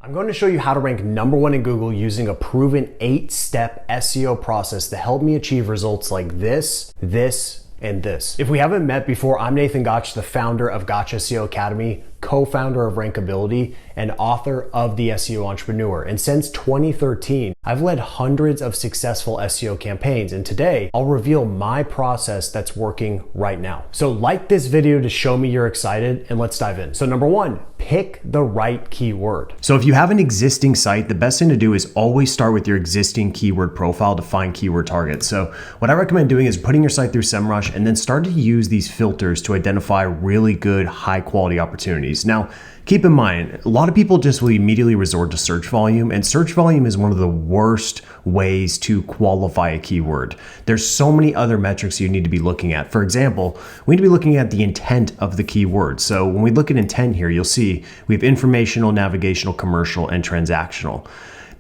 I'm going to show you how to rank #1 in Google using a proven 8-step SEO process to help me achieve results like this, and this. If we haven't met before, I'm Nathan Gotch, the founder of Gotch SEO Academy, co-founder of Rankability, and author of The SEO Entrepreneur. And since 2013, I've led hundreds of successful SEO campaigns. And today, I'll reveal my process that's working right now. So like this video to show me you're excited, and let's dive in. So #1, pick the right keyword. So if you have an existing site, the best thing to do is always start with your existing keyword profile to find keyword targets. So what I recommend doing is putting your site through SEMrush and then start to use these filters to identify really good, high quality opportunities. Now, keep in mind, a lot of people just will immediately resort to search volume, and search volume is one of the worst ways to qualify a keyword. There's so many other metrics you need to be looking at. For example, we need to be looking at the intent of the keyword. So when we look at intent here, you'll see we have informational, navigational, commercial, and transactional.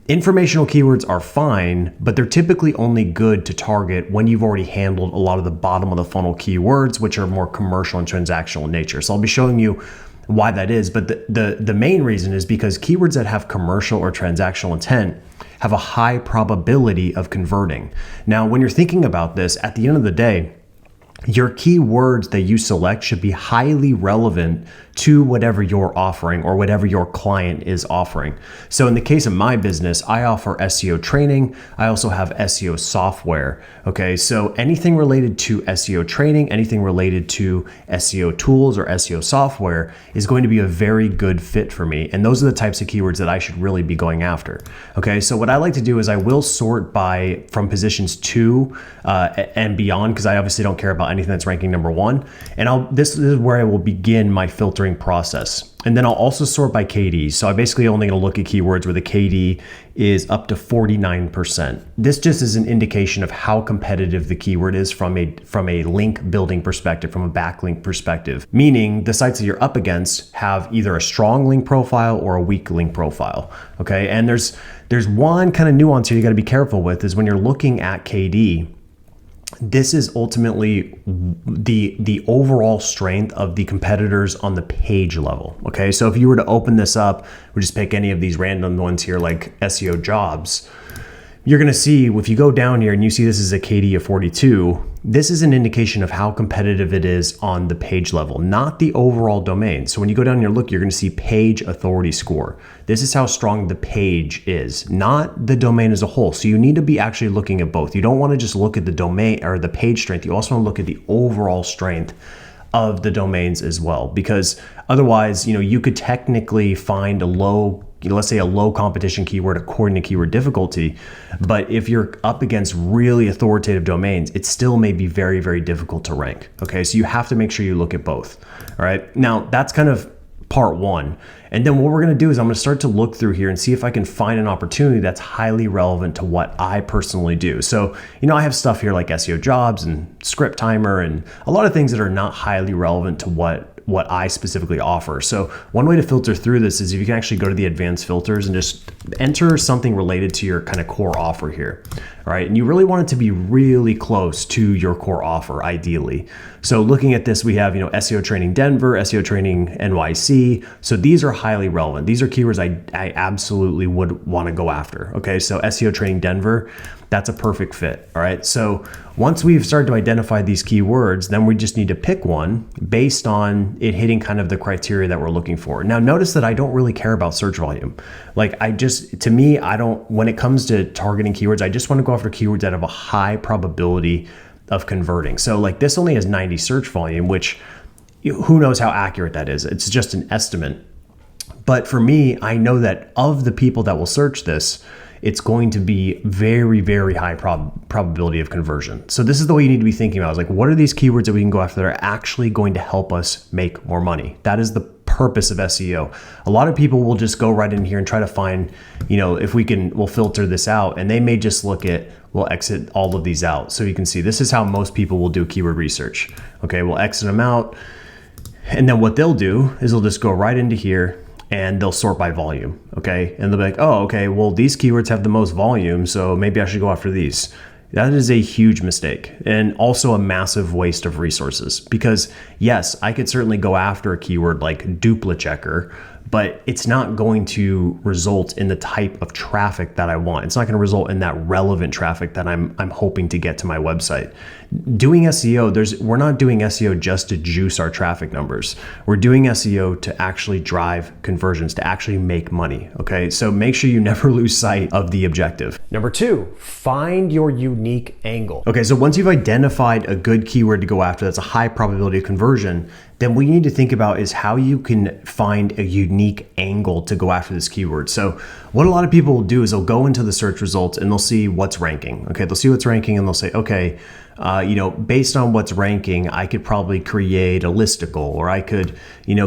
Informational keywords are fine, but they're typically only good to target when you've already handled a lot of the bottom of the funnel keywords, which are more commercial and transactional in nature. So I'll be showing you why that is, but the main reason is because keywords that have commercial or transactional intent have a high probability of converting. Now, when you're thinking about this, at the end of the day, your keywords that you select should be highly relevant to whatever you're offering or whatever your client is offering. So in the case of my business, I offer SEO training. I also have SEO software. Okay, so anything related to SEO training, anything related to SEO tools or SEO software is going to be a very good fit for me. And those are the types of keywords that I should really be going after. Okay, so what I like to do is I will sort from positions 2 and beyond, because I obviously don't care about anything that's ranking #1. And this is where I will begin my filtering process. And then I'll also sort by KD. So I basically only going to look at keywords where the KD is up to 49%. This just is an indication of how competitive the keyword is from a link building perspective, from a backlink perspective. Meaning the sites that you're up against have either a strong link profile or a weak link profile. Okay, and there's one kind of nuance here you got to be careful with is when you're looking at KD. This is ultimately the overall strength of the competitors on the page level. Okay, so if you were to open this up, we just pick any of these random ones here like SEO jobs, you're gonna see if you go down here and you see this is a KD of 42, this is an indication of how competitive it is on the page level, not the overall domain. So when you go down and you look, you're gonna see page authority score. This is how strong the page is, not the domain as a whole. So you need to be actually looking at both. You don't wanna just look at the domain or the page strength. You also wanna look at the overall strength of the domains as well, because otherwise, you could technically find let's say a low competition keyword according to keyword difficulty, but if you're up against really authoritative domains, it still may be very, very difficult to rank. Okay, so you have to make sure you look at both. All right, now that's kind of part 1. And then what we're gonna do is I'm gonna start to look through here and see if I can find an opportunity that's highly relevant to what I personally do. So, I have stuff here like SEO jobs and script timer and a lot of things that are not highly relevant to what I specifically offer. So one way to filter through this is if you can actually go to the advanced filters and just enter something related to your kind of core offer here. All right, and you really want it to be really close to your core offer, ideally. So looking at this, we have SEO training Denver, SEO training NYC. So these are highly relevant. These are keywords I absolutely would want to go after. Okay, so SEO training Denver, that's a perfect fit. All right, so once we've started to identify these keywords, then we just need to pick one based on it hitting kind of the criteria that we're looking for. Now notice that I don't really care about search volume. When it comes to targeting keywords, I just want to go after keywords that have a high probability of converting. So like this only has 90 search volume, which who knows how accurate that is. It's just an estimate. But for me, I know that of the people that will search this, it's going to be very, very high probability of conversion. So this is the way you need to be thinking about it. Like, what are these keywords that we can go after that are actually going to help us make more money? That is the purpose of SEO. A lot of people will just go right in here and try to find, if we'll filter this out, and they may just we'll exit all of these out. So you can see this is how most people will do keyword research. Okay, we'll exit them out. And then what they'll do is they'll just go right into here and they'll sort by volume, okay? And they'll be like, oh, okay, well, these keywords have the most volume, so maybe I should go after these. That is a huge mistake and also a massive waste of resources, because yes, I could certainly go after a keyword like duplicate checker, but it's not going to result in the type of traffic that I want. It's not going to result in that relevant traffic that I'm hoping to get to my website. Doing SEO, we're not doing SEO just to juice our traffic numbers. We're doing SEO to actually drive conversions, to actually make money. Okay, so make sure you never lose sight of the objective. Number 2, find your unique angle. Okay, so once you've identified a good keyword to go after that's a high probability of conversion, then what you need to think about is how you can find a unique angle to go after this keyword. So what a lot of people will do is they'll go into the search results and they'll see what's ranking. Okay, they'll see what's ranking and they'll say, okay, based on what's ranking, I could probably create a listicle, or I could,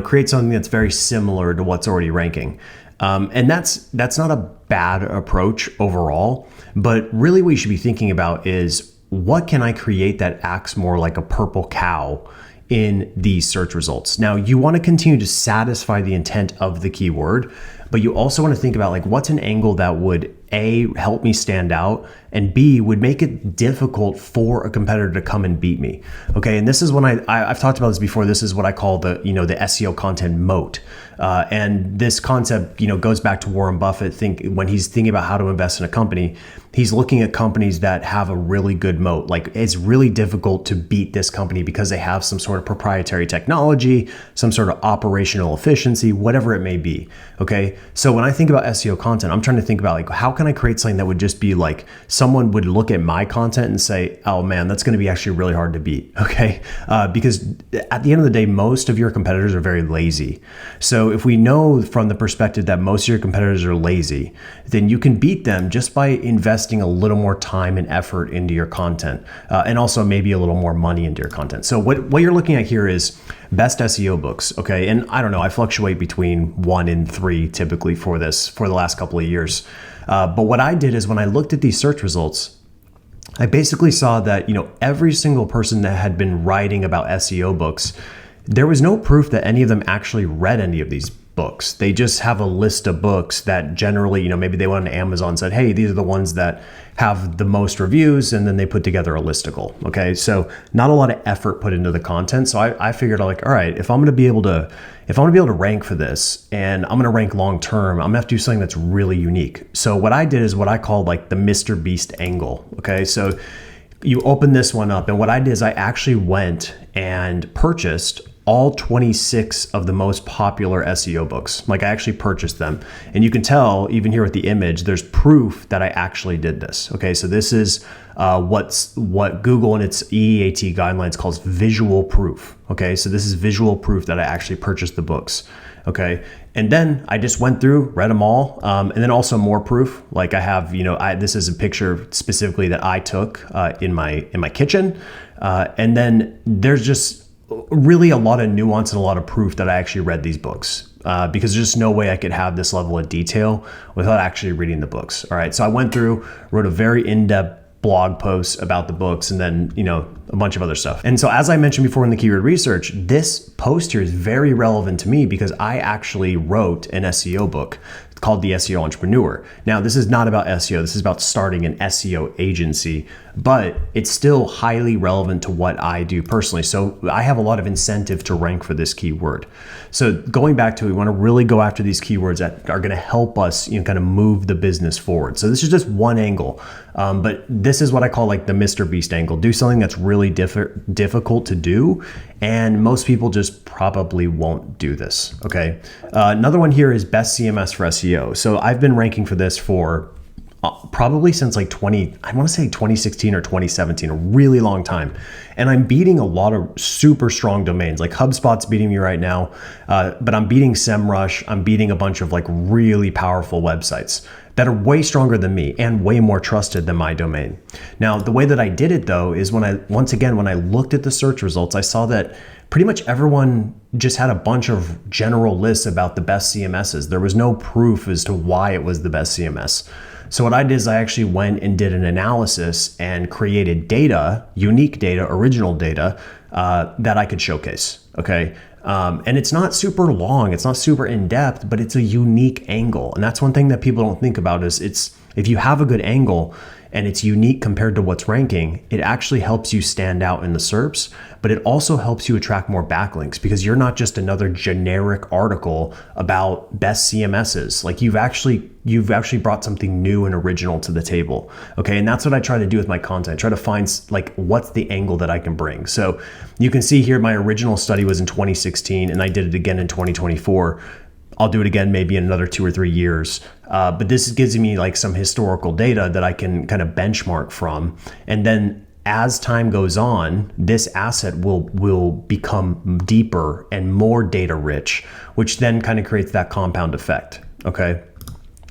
create something that's very similar to what's already ranking. And that's not a bad approach overall, but really what you should be thinking about is, what can I create that acts more like a purple cow in these search results? Now, you want to continue to satisfy the intent of the keyword, but you also want to think about, like, what's an angle that would A, help me stand out, and B, would make it difficult for a competitor to come and beat me. Okay, and this is when I've talked about this before. This is what I call the SEO content moat. And this concept, goes back to Warren Buffett. When he's thinking about how to invest in a company, he's looking at companies that have a really good moat. Like, it's really difficult to beat this company because they have some sort of proprietary technology, some sort of operational efficiency, whatever it may be. Okay, so when I think about SEO content, I'm trying to think about, like, how can I create something that would just be like, someone would look at my content and say, oh man, that's going to be actually really hard to beat. Okay, because at the end of the day, most of your competitors are very lazy. So if we know from the perspective that most of your competitors are lazy, then you can beat them just by investing a little more time and effort into your content, and also maybe a little more money into your content. So what you're looking at here is best SEO books. Okay, and I don't know, I fluctuate between 1 and 3 typically for the last couple of years. But what I did is, when I looked at these search results, I basically saw that, every single person that had been writing about SEO books, there was no proof that any of them actually read any of these books. They just have a list of books that generally, maybe they went on Amazon and said, hey, these are the ones that have the most reviews, and then they put together a listicle. Okay, so not a lot of effort put into the content. So I figured, like, all right, if I'm going to be able to rank for this, and I'm going to rank long term, I'm going to have to do something that's really unique. So what I did is what I called, like, the Mr. Beast angle. Okay, so you open this one up, and what I did is I actually went and purchased all 26 of the most popular SEO books. Like, I actually purchased them. And you can tell, even here with the image, there's proof that I actually did this. Okay, so this is what Google in its EEAT guidelines calls visual proof. Okay, so this is visual proof that I actually purchased the books. Okay, and then I just went through, read them all, and then also more proof. Like, I have, this is a picture specifically that I took in my kitchen, and then there's just really a lot of nuance and a lot of proof that I actually read these books, because there's just no way I could have this level of detail without actually reading the books. All right, so I went through, wrote a very in-depth blog post about the books, and then, a bunch of other stuff. And so, as I mentioned before in the keyword research, this post here is very relevant to me because I actually wrote an SEO book called The SEO Entrepreneur. Now, this is not about SEO. This is about starting an SEO agency, but it's still highly relevant to what I do personally. So I have a lot of incentive to rank for this keyword. So going back to it, we want to really go after these keywords that are going to help us, kind of move the business forward. So this is just one angle, but this is what I call, like, the Mr. Beast angle. Do something that's really difficult to do, and most people just probably won't do this. Okay. Another one here is best CMS for SEO. So I've been ranking for this for probably since like 2016 or 2017, a really long time. And I'm beating a lot of super strong domains. Like HubSpot's beating me right now, but I'm beating SEMrush. I'm beating a bunch of, like, really powerful websites that are way stronger than me and way more trusted than my domain. Now, the way that I did it, though, is when I looked at the search results, I saw that pretty much everyone just had a bunch of general lists about the best CMSs. There was no proof as to why it was the best CMS. So what I did is I actually went and did an analysis and created data, unique data, original data, that I could showcase. Okay. And it's not super long, it's not super in-depth, but it's a unique angle. And that's one thing that people don't think about is if you have a good angle, and it's unique compared to what's ranking, it actually helps you stand out in the SERPs, but it also helps you attract more backlinks because you're not just another generic article about best CMSs. Like you've actually brought something new and original to the table. Okay. And that's what I try to do with my content. I try to find like, what's the angle that I can bring? So you can see here, my original study was in 2016 and I did it again in 2024. I'll do it again maybe in another 2 or 3 years. But this gives me like some historical data that I can kind of benchmark from. And then as time goes on, this asset will become deeper and more data rich, which then kind of creates that compound effect. Okay.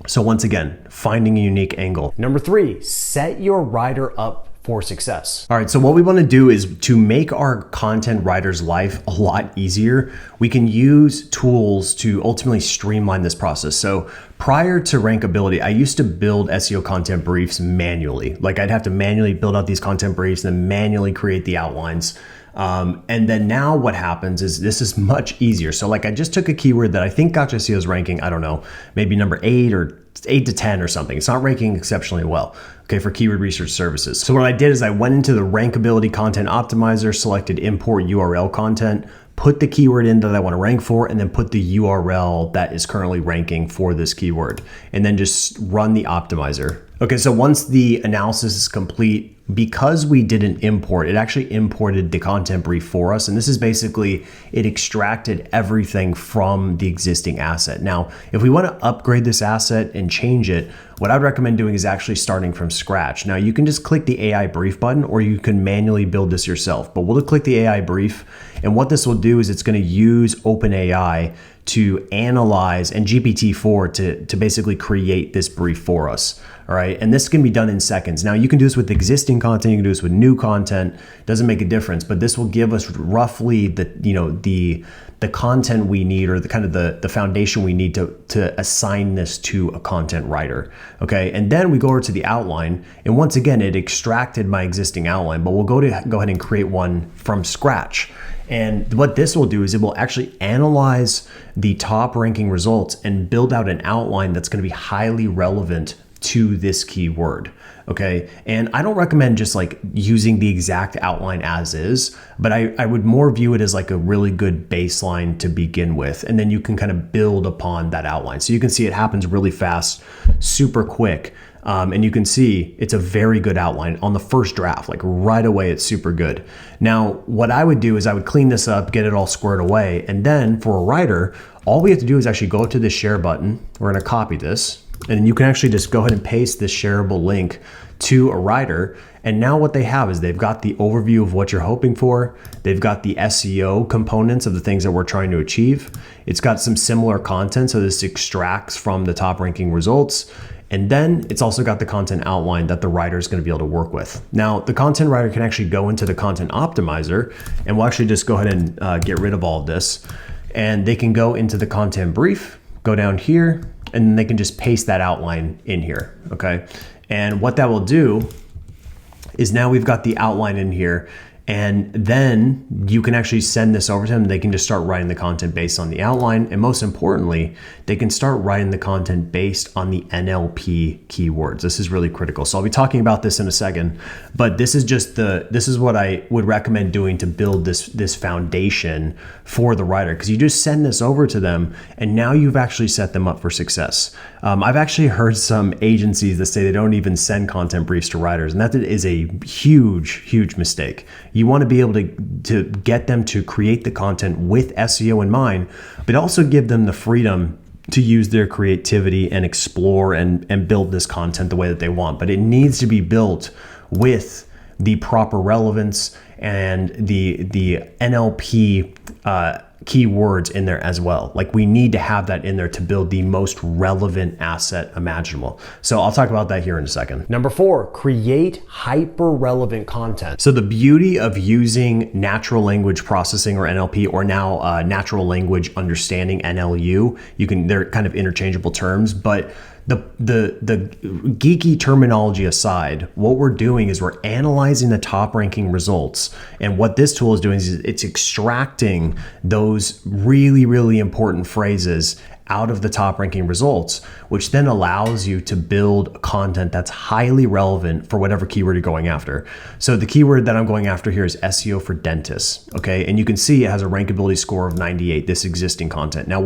So once again, finding a unique angle. Number 3, set your writer up for success. All right, so what we want to do is to make our content writer's life a lot easier, we can use tools to ultimately streamline this process. So prior to Rankability, I used to build SEO content briefs manually. Like I'd have to manually build out these content briefs and then manually create the outlines. And then now what happens is this is much easier. So like I just took a keyword that I think Gotcha SEO is ranking, I don't know, maybe number 8 or 8 to 10 or something. It's not ranking exceptionally well, okay, for keyword research services. So what I did is I went into the Rankability Content Optimizer, selected import URL content, put the keyword in that I want to rank for, and then put the URL that is currently ranking for this keyword, and then just run the optimizer. Okay, so once the analysis is complete, because we didn't import, it actually imported the content brief for us. And this is basically, it extracted everything from the existing asset. Now, if we want to upgrade this asset and change it, what I'd recommend doing is actually starting from scratch. Now, you can just click the AI brief button, or you can manually build this yourself, but we'll click the AI brief. And what this will do is it's going to use OpenAI to analyze and GPT-4 to basically create this brief for us. All right. And this can be done in seconds. Now you can do this with existing content. You can do this with new content. Doesn't make a difference, but this will give us roughly the content we need, or the kind of the foundation we need to assign this to a content writer. Okay. And then we go over to the outline. And once again, it extracted my existing outline, but we'll go ahead and create one from scratch. And what this will do is it will actually analyze the top ranking results and build out an outline that's going to be highly relevant to this keyword. Okay. And I don't recommend just like using the exact outline as is, but I would more view it as like a really good baseline to begin with. And then you can kind of build upon that outline. So you can see it happens really fast, super quick. And you can see it's a very good outline on the first draft, like right away, it's super good. Now, what I would do is I would clean this up, get it all squared away. And then for a writer, all we have to do is actually go to the share button. We're going to copy this, and you can actually just go ahead and paste this shareable link to a writer. And now what they have is they've got the overview of what you're hoping for. They've got the SEO components of the things that we're trying to achieve. It's got some similar content. So this extracts from the top ranking results. And then it's also got the content outline that the writer is going to be able to work with. Now, the content writer can actually go into the content optimizer, and we'll actually just go ahead and get rid of all of this. And they can go into the content brief, go down here, and then they can just paste that outline in here. Okay. And what that will do is now we've got the outline in here, and then you can actually send this over to them. They can just start writing the content based on the outline. And most importantly, they can start writing the content based on the NLP keywords. This is really critical. So I'll be talking about this in a second, but this is what I would recommend doing to build this foundation for the writer, because you just send this over to them and now you've actually set them up for success. I've actually heard some agencies that say they don't even send content briefs to writers, and that is a huge mistake. You want to be able to get them to create the content with SEO in mind, but also give them the freedom to use their creativity and explore and build this content the way that they want. But it needs to be built with the proper relevance and the NLP keywords in there as well. Like, we need to have that in there to build the most relevant asset imaginable. So I'll talk about that here in a second. Number 4, create hyper relevant content. So the beauty of using natural language processing, or NLP, or now natural language understanding, NLU, they're kind of interchangeable terms, but the geeky terminology aside, what we're doing is we're analyzing the top ranking results. And what this tool is doing is it's extracting those really important phrases out of the top ranking results, which then allows you to build content that's highly relevant for whatever keyword you're going after. So the keyword that I'm going after here is SEO for dentists, okay? And you can see it has a rankability score of 98, this existing content. Now,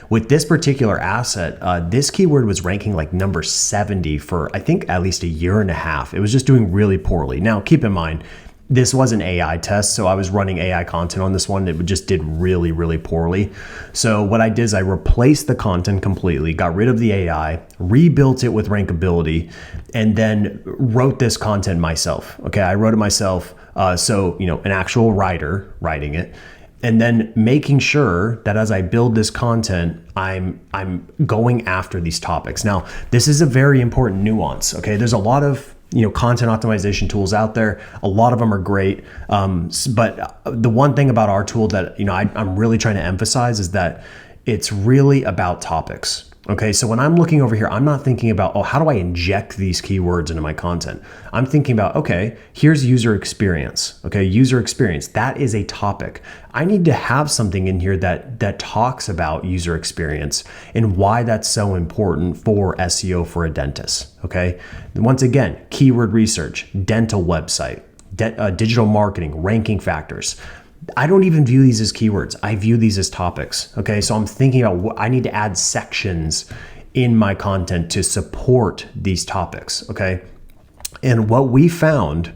with this particular asset, this keyword was ranking like number 70 for, I think, at least a year and a half. It was just doing really poorly. Now, keep in mind, this was an AI test, so I was running AI content on this one. It just did really, really poorly. So what I did is I replaced the content completely, got rid of the AI, rebuilt it with rankability, and then wrote this content myself. Okay, I wrote it myself. So, an actual writer writing it. And then making sure that as I build this content, I'm going after these topics. Now, this is a very important nuance. Okay, there's a lot of content optimization tools out there. A lot of them are great. But the one thing about our tool that, I'm really trying to emphasize is that it's really about topics. Okay, so when I'm looking over here, I'm not thinking about, how do I inject these keywords into my content? I'm thinking about, okay, here's user experience. Okay, user experience, that is a topic. I need to have something in here that talks about user experience and why that's so important for SEO for a dentist. Okay, once again, keyword research, dental website, digital marketing, ranking factors. I don't even view these as keywords. I view these as topics. Okay, so I'm thinking about I need to add sections in my content to support these topics. Okay, and what we found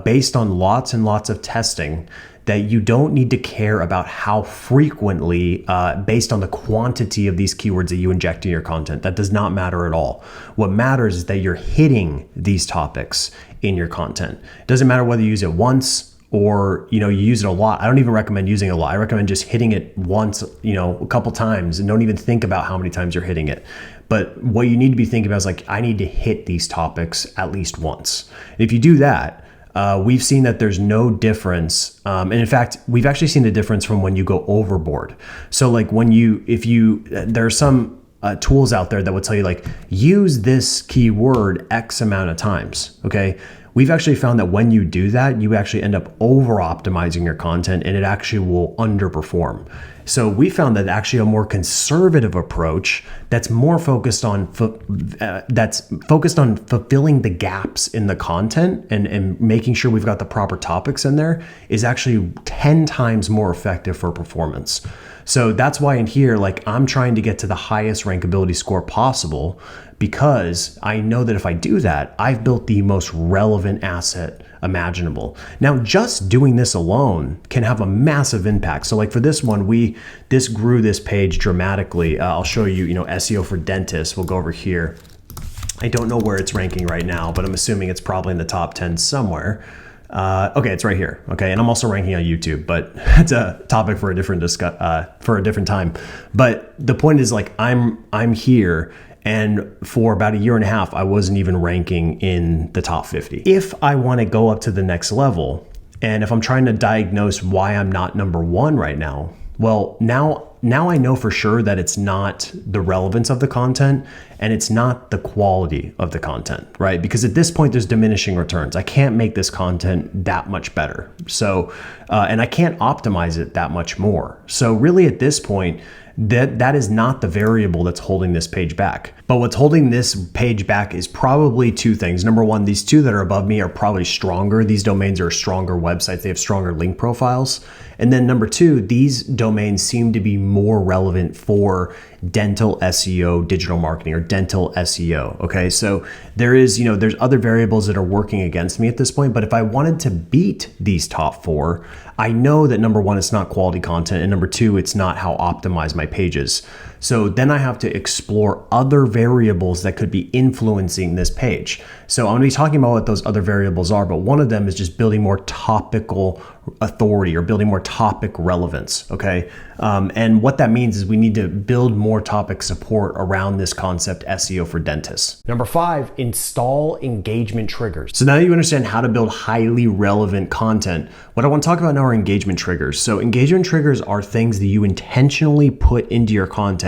based on lots and lots of testing, that you don't need to care about how frequently, based on the quantity of these keywords that you inject in your content. That does not matter at all. What matters is that you're hitting these topics in your content. It doesn't matter whether you use it once or you use it a lot. I don't even recommend using it a lot. I recommend just hitting it once, a couple times, and don't even think about how many times you're hitting it. But what you need to be thinking about is I need to hit these topics at least once. And if you do that, we've seen that there's no difference. And in fact, we've actually seen a difference from when you go overboard. So there are some tools out there that will tell you use this keyword X amount of times. Okay. We've actually found that when you do that, you actually end up over optimizing your content and it actually will underperform. So we found that actually a more conservative approach that's more focused on fulfilling the gaps in the content and making sure we've got the proper topics in there is actually 10 times more effective for performance. So that's why in here, I'm trying to get to the highest rankability score possible, because I know that if I do that, I've built the most relevant asset imaginable. Now, just doing this alone can have a massive impact. So for this one, this grew this page dramatically. I'll show you, SEO for dentists. We'll go over here. I don't know where it's ranking right now, but I'm assuming it's probably in the top 10 somewhere. Okay, it's right here. Okay, and I'm also ranking on YouTube, but it's a topic for a different time. But the point is, I'm here, and for about a year and a half, I wasn't even ranking in the top 50. If I want to go up to the next level, and if I'm trying to diagnose why I'm not number one right now, well, now I know for sure that it's not the relevance of the content and it's not the quality of the content, right? Because at this point, there's diminishing returns. I can't make this content that much better. So, and I can't optimize it that much more. So really at this point, that is not the variable that's holding this page back. But what's holding this page back is probably two things. Number one, these two that are above me are probably stronger. These domains are stronger websites. They have stronger link profiles. And then number two, these domains seem to be more relevant for dental SEO, digital marketing, or dental SEO. Okay, so there's other variables that are working against me at this point. But if I wanted to beat these top four, I know that number one, it's not quality content, and number two, it's not how optimized my page is. So then I have to explore other variables that could be influencing this page. So I'm going to be talking about what those other variables are, but one of them is just building more topical authority or building more topic relevance. Okay. And what that means is we need to build more topic support around this concept, SEO for dentists. Number 5, install engagement triggers. So now you understand how to build highly relevant content. What I want to talk about now are engagement triggers. So engagement triggers are things that you intentionally put into your content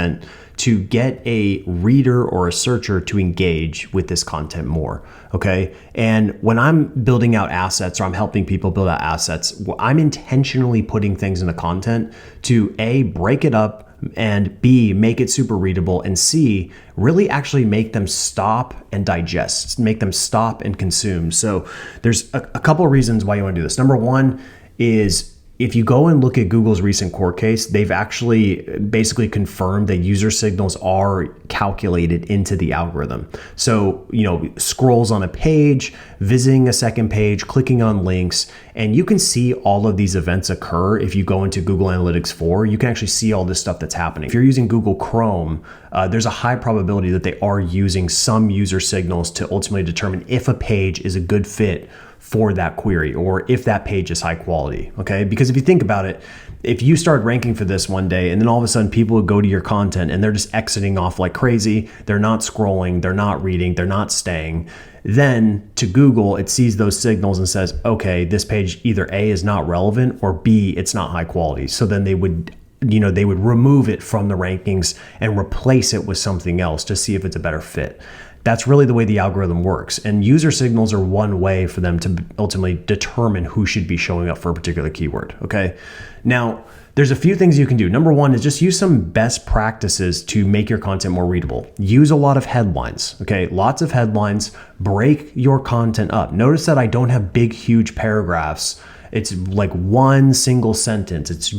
to get a reader or a searcher to engage with this content more, okay? And when I'm building out assets or I'm helping people build out assets, I'm intentionally putting things in the content to A, break it up, and B, make it super readable, and C, really actually make them stop and digest, make them stop and consume. So there's a couple of reasons why you want to do this. Number one is, if you go and look at Google's recent court case, they've actually basically confirmed that user signals are calculated into the algorithm. So, scrolls on a page, visiting a second page, clicking on links, and you can see all of these events occur. If you go into Google Analytics 4, you can actually see all this stuff that's happening. If you're using Google Chrome, there's a high probability that they are using some user signals to ultimately determine if a page is a good fit for that query, or if that page is high quality, okay? Because if you think about it, if you start ranking for this one day and then all of a sudden people would go to your content and they're just exiting off like crazy, they're not scrolling, they're not reading, they're not staying, then to Google, it sees those signals and says, okay, this page either A, is not relevant, or B, it's not high quality. So then they would remove it from the rankings and replace it with something else to see if it's a better fit. That's really the way the algorithm works. And user signals are one way for them to ultimately determine who should be showing up for a particular keyword, okay? Now, there's a few things you can do. Number one is just use some best practices to make your content more readable. Use a lot of headlines, okay? Lots of headlines. Break your content up. Notice that I don't have big, huge paragraphs. It's like one single sentence. It's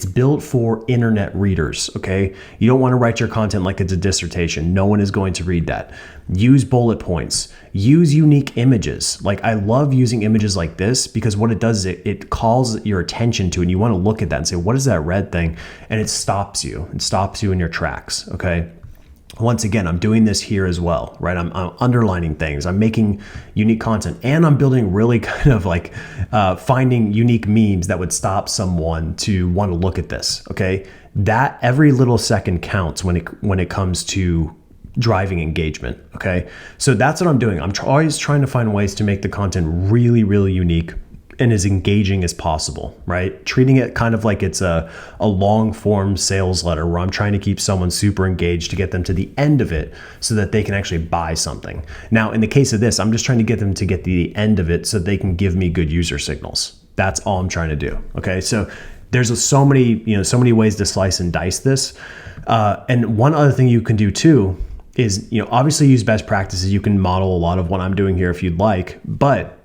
built for internet readers, okay? You don't want to write your content like it's a dissertation. No one is going to read that. Use bullet points. Use unique images. Like, I love using images like this because what it does is it calls your attention to it, and you want to look at that and say, what is that red thing? And it stops you. It stops you in your tracks, okay? Once again, I'm doing this here as well, right? I'm underlining things, I'm making unique content, and I'm building really kind of like finding unique memes that would stop someone to want to look at this, okay? That every little second counts when it comes to driving engagement, okay? So that's what I'm doing. I'm always trying to find ways to make the content really, really unique and as engaging as possible, right? Treating it kind of like it's a long form sales letter where I'm trying to keep someone super engaged to get them to the end of it so that they can actually buy something. Now, in the case of this, I'm just trying to get them to get to the end of it so they can give me good user signals. That's all I'm trying to do, okay? So there's so many ways to slice and dice this. And one other thing you can do too is, obviously use best practices. You can model a lot of what I'm doing here if you'd like, but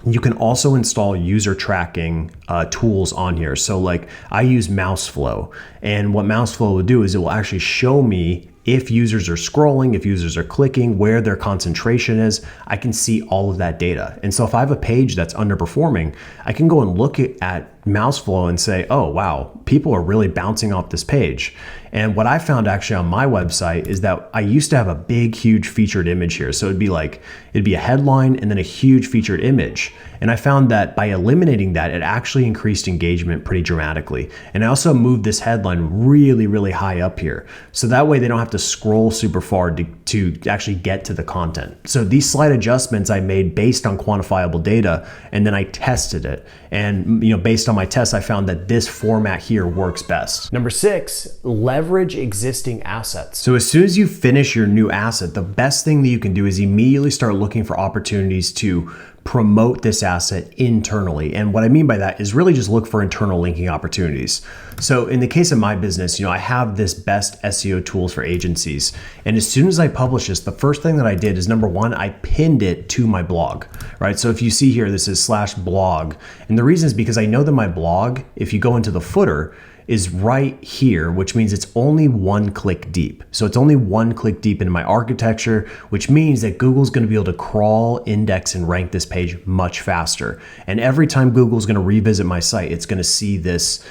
you can also install user tracking tools on here. So like I use MouseFlow, and what MouseFlow will do is it will actually show me if users are scrolling, if users are clicking, where their concentration is. I can see all of that data. And so if I have a page that's underperforming, I can go and look at MouseFlow and say, oh, wow, people are really bouncing off this page. And what I found actually on my website is that I used to have a big, huge featured image here. So it'd be a headline and then a huge featured image. And I found that by eliminating that, it actually increased engagement pretty dramatically. And I also moved this headline really, really high up here. So that way they don't have to scroll super far to actually get to the content. So these slight adjustments I made based on quantifiable data, and then I tested it. And based on my tests, I found that this format here works best. Number 6, leverage existing assets. So as soon as you finish your new asset, the best thing that you can do is immediately start looking for opportunities to promote this asset internally. And what I mean by that is really just look for internal linking opportunities. So in the case of my business, I have this best SEO tools for agencies. And as soon as I published this, the first thing that I did is, number one, I pinned it to my blog, right? So if you see here, this is /blog. And the reason is because I know that my blog, if you go into the footer, is right here, which means it's only one click deep. So it's only one click deep into my architecture, which means that Google's going to be able to crawl, index, and rank this page much faster. And every time Google's going to revisit my site, it's going to see this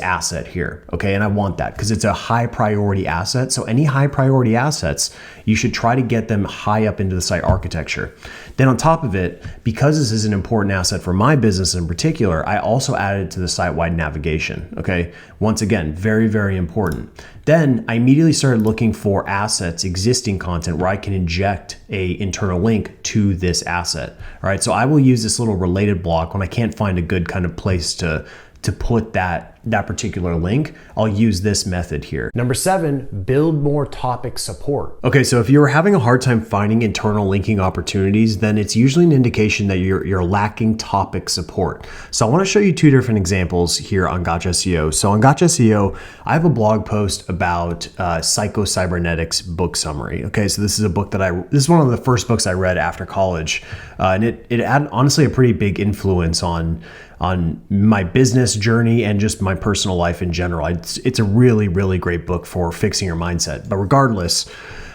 asset here, okay? And I want that because it's a high priority asset. So any high priority assets, you should try to get them high up into the site architecture. Then on top of it, because this is an important asset for my business in particular, I also added it to the site-wide navigation, okay? Once again, very, very important. Then I immediately started looking for assets, existing content where I can inject a internal link to this asset, all right? So I will use this little related block when I can't find a good kind of place to put that that particular link, I'll use this method here. Number 7, build more topic support. Okay, so if you're having a hard time finding internal linking opportunities, then it's usually an indication that you're lacking topic support. So I want to show you 2 different examples here on Gotcha SEO. So on Gotcha SEO, I have a blog post about Psycho-Cybernetics book summary. Okay, so this is a book that this is one of the first books I read after college, and it had honestly a pretty big influence on my business journey and just my personal life in general. It's a really, really great book for fixing your mindset. But regardless,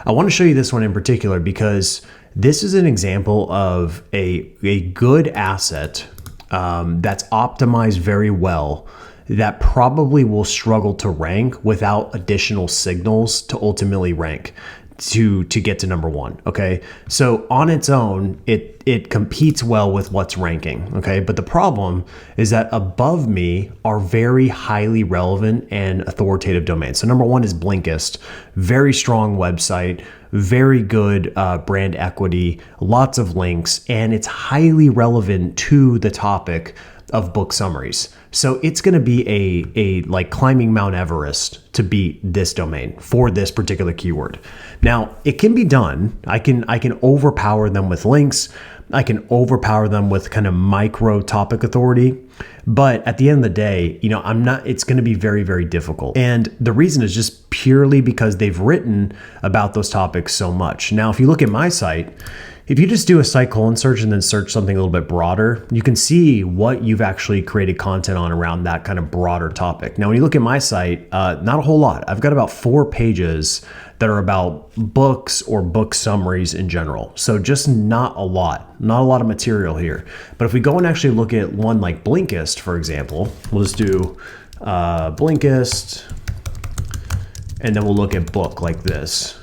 I want to show you this one in particular because this is an example of a good asset that's optimized very well that probably will struggle to rank without additional signals to ultimately rank to get to number 1. Okay, so on its own, it competes well with what's ranking. Okay, but the problem is that above me are very highly relevant and authoritative domains. So number 1 is Blinkist, very strong website, very good brand equity, lots of links, and it's highly relevant to the topic of book summaries. So it's going to be a like climbing Mount Everest to beat this domain for this particular keyword. Now, it can be done. I can overpower them with links. I can overpower them with kind of micro topic authority. But at the end of the day, it's going to be very, very difficult. And the reason is just purely because they've written about those topics so much. Now, if you look at my site, if you just do a site colon search and then search something a little bit broader, you can see what you've actually created content on around that kind of broader topic. Now, when you look at my site, not a whole lot. I've got about 4 pages that are about books or book summaries in general. So just not a lot of material here. But if we go and actually look at one like Blinkist, for example, we'll just do Blinkist, and then we'll look at book like this.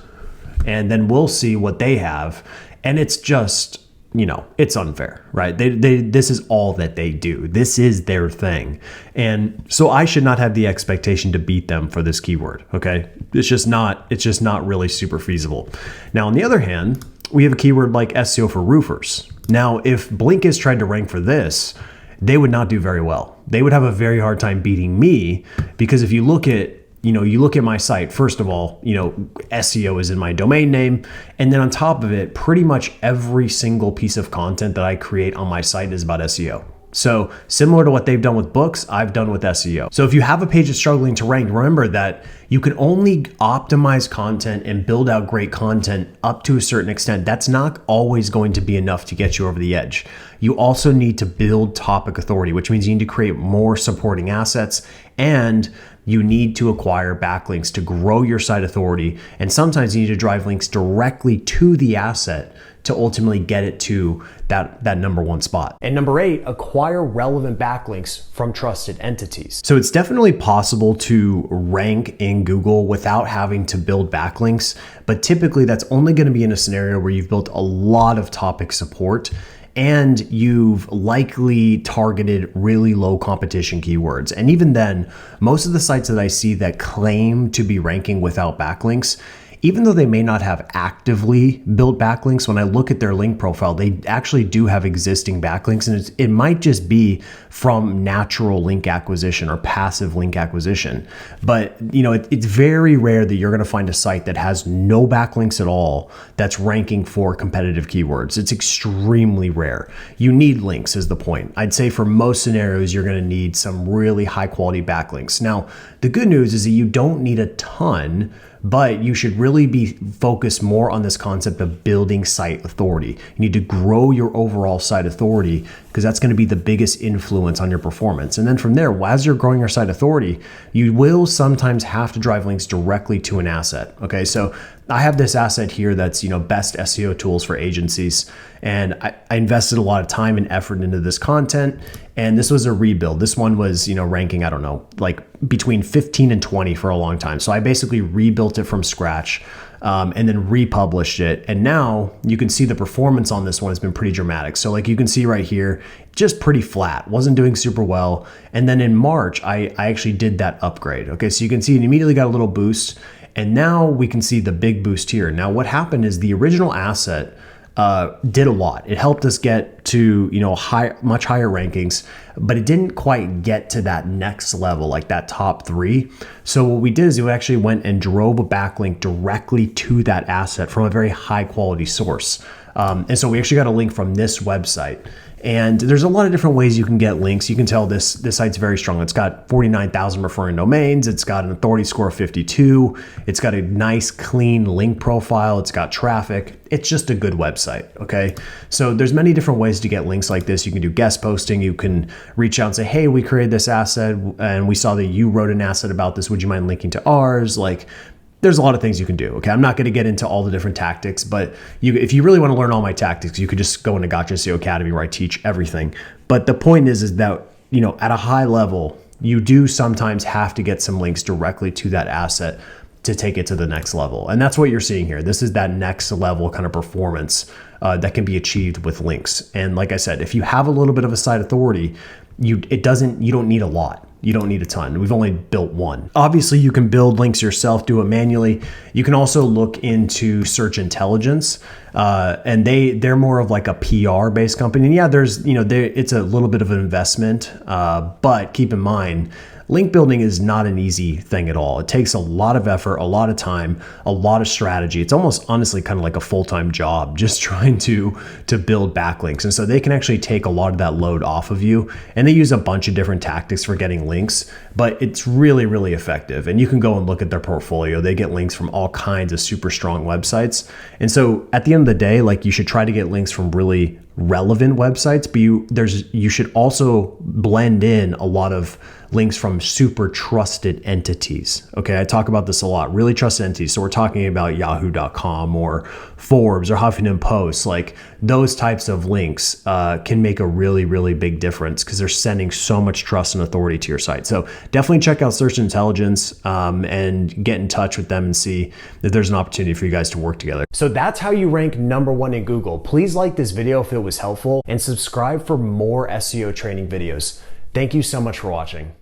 And then we'll see what they have. And it's just, it's unfair, right? This is all that they do. This is their thing. And so I should not have the expectation to beat them for this keyword, okay? It's just not really super feasible. Now, on the other hand, we have a keyword like SEO for roofers. Now, if Blinkist tried to rank for this, they would not do very well. They would have a very hard time beating me because if you look at my site, first of all, SEO is in my domain name. And then on top of it, pretty much every single piece of content that I create on my site is about SEO. So similar to what they've done with books, I've done with SEO. So if you have a page that's struggling to rank, remember that you can only optimize content and build out great content up to a certain extent. That's not always going to be enough to get you over the edge. You also need to build topic authority, which means you need to create more supporting assets and you need to acquire backlinks to grow your site authority. And sometimes you need to drive links directly to the asset to ultimately get it to that number 1 spot. And number 8, acquire relevant backlinks from trusted entities. So it's definitely possible to rank in Google without having to build backlinks, but typically that's only going to be in a scenario where you've built a lot of topic support and you've likely targeted really low competition keywords. And even then, most of the sites that I see that claim to be ranking without backlinks, even though they may not have actively built backlinks, when I look at their link profile, they actually do have existing backlinks, and it might just be from natural link acquisition or passive link acquisition. But it's very rare that you're going to find a site that has no backlinks at all that's ranking for competitive keywords. It's extremely rare. You need links is the point. I'd say for most scenarios, you're going to need some really high quality backlinks. Now, the good news is that you don't need a ton, but you should really be focused more on this concept of building site authority. You need to grow your overall site authority because that's going to be the biggest influence on your performance. And then from there, as you're growing your site authority, you will sometimes have to drive links directly to an asset. Okay, so I have this asset here that's, best SEO tools for agencies. And I invested a lot of time and effort into this content. And this was a rebuild. This one was, ranking, I don't know, like between 15 and 20 for a long time. So I basically rebuilt it from scratch and then republished it. And now you can see the performance on this one has been pretty dramatic. So like you can see right here, just pretty flat, wasn't doing super well. And then in March, I actually did that upgrade. Okay, so you can see it immediately got a little boost. And now we can see the big boost here. Now what happened is the original asset did a lot. It helped us get to, much higher rankings, but it didn't quite get to that next level, like that top 3. So what we did is we actually went and drove a backlink directly to that asset from a very high quality source. And so we actually got a link from this website. And there's a lot of different ways you can get links. You can tell this site's very strong. It's got 49,000 referring domains. It's got an authority score of 52. It's got a nice, clean link profile. It's got traffic. It's just a good website, okay? So there's many different ways to get links like this. You can do guest posting. You can reach out and say, hey, we created this asset and we saw that you wrote an asset about this. Would you mind linking to ours? Like, there's a lot of things you can do. Okay, I'm not going to get into all the different tactics, but if you really want to learn all my tactics, you could just go into Gotcha SEO Academy where I teach everything. But the point is that, at a high level, you do sometimes have to get some links directly to that asset to take it to the next level. And that's what you're seeing here. This is that next level kind of performance that can be achieved with links. And like I said, if you have a little bit of a site authority, you don't need a lot. You don't need a ton. We've only built one. Obviously, you can build links yourself, do it manually. You can also look into search intelligence, and they're more of like a PR based company. And yeah, it's a little bit of an investment, but keep in mind, link building is not an easy thing at all. It takes a lot of effort, a lot of time, a lot of strategy. It's almost honestly kind of like a full-time job just trying to build backlinks. And so they can actually take a lot of that load off of you. And they use a bunch of different tactics for getting links, but it's really, really effective. And you can go and look at their portfolio. They get links from all kinds of super strong websites. And so at the end of the day, like, you should try to get links from really relevant websites, but you should also blend in a lot of links from super trusted entities. Okay, I talk about this a lot, really trusted entities. So we're talking about yahoo.com or Forbes or Huffington Post. Like, those types of links can make a really, really big difference because they're sending so much trust and authority to your site. So definitely check out Search Intelligence and get in touch with them and see if there's an opportunity for you guys to work together. So that's how you rank #1 in Google. Please like this video if it was helpful and subscribe for more SEO training videos. Thank you so much for watching.